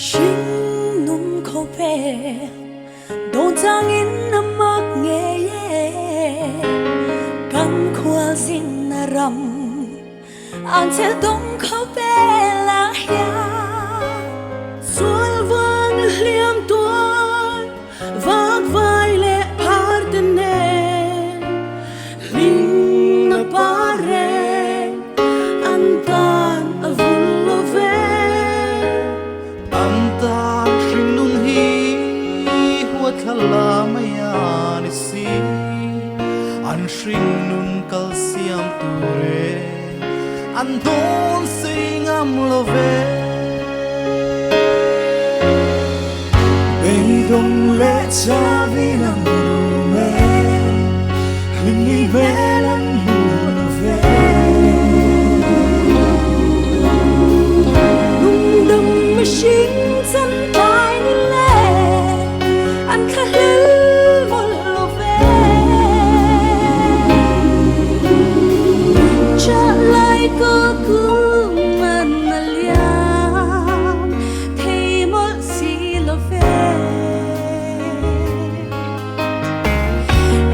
Sinh nung khâu về đồn giang in nằm mắc nghe căn khoa xin rầm anh sẽ đông khâu về là ya xuân vang liêm tuôn vác vai lệ partenen linh na pare antan avullo ve Antan shing nun hi huat thala maya ni si an shing nun kal siam ture an don sing am love bên đông lệ cha vi nam me linh ni ve lan hu love nung đầm mà sinh dân tai ni lệ anh khá hư một lô về trả lại cơ cứ mình là liam thì một gì lô về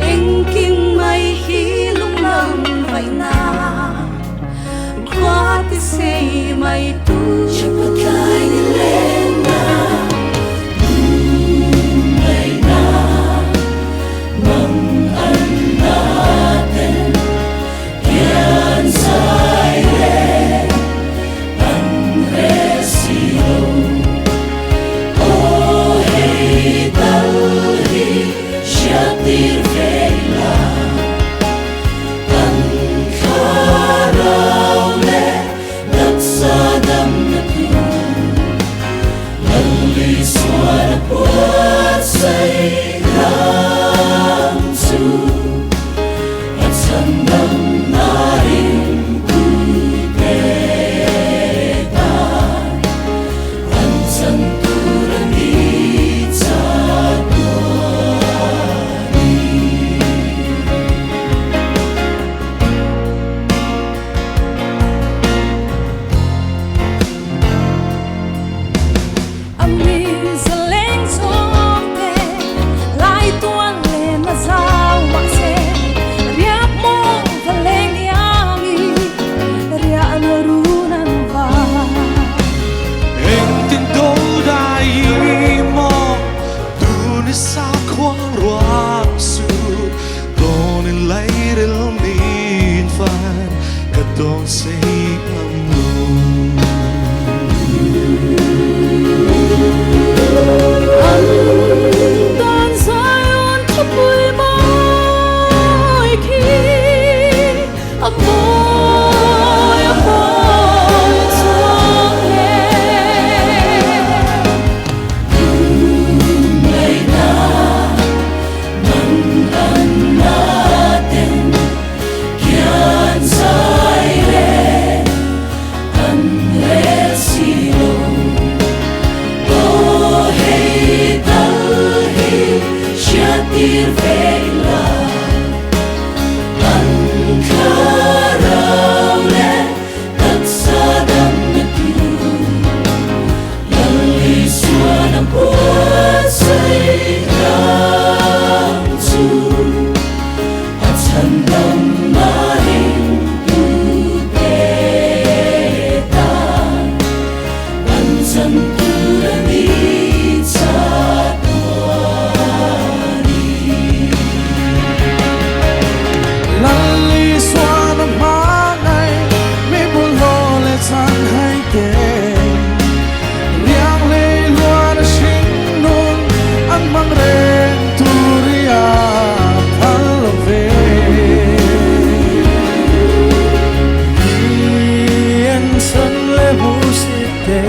anh kinh mây khi lung lâm vậy na qua thì say mây tu Chapatay ni Lena Lena Mang an natin Yan saire Ang resilo Oh hey dalhi Shatir vela Ang karawle Nagsadam na Suara buat say lang su at sandang naring kutetan ang santuran di sa Don't say I'm wrong. Andan sayon kapoy mo'y ki apoy suwake May na mandan natin Kian saire ang resilo Oh hey dalhi shatir vela ang karawle nagsadam na tu laliswan ang buwan sa'y langsu at sandang maring tutetan ang santuran di sa Laliswan ang manay may bulo le san hai ke Riang le luan shing nun ang mangren turia palove Ien san le busite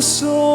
so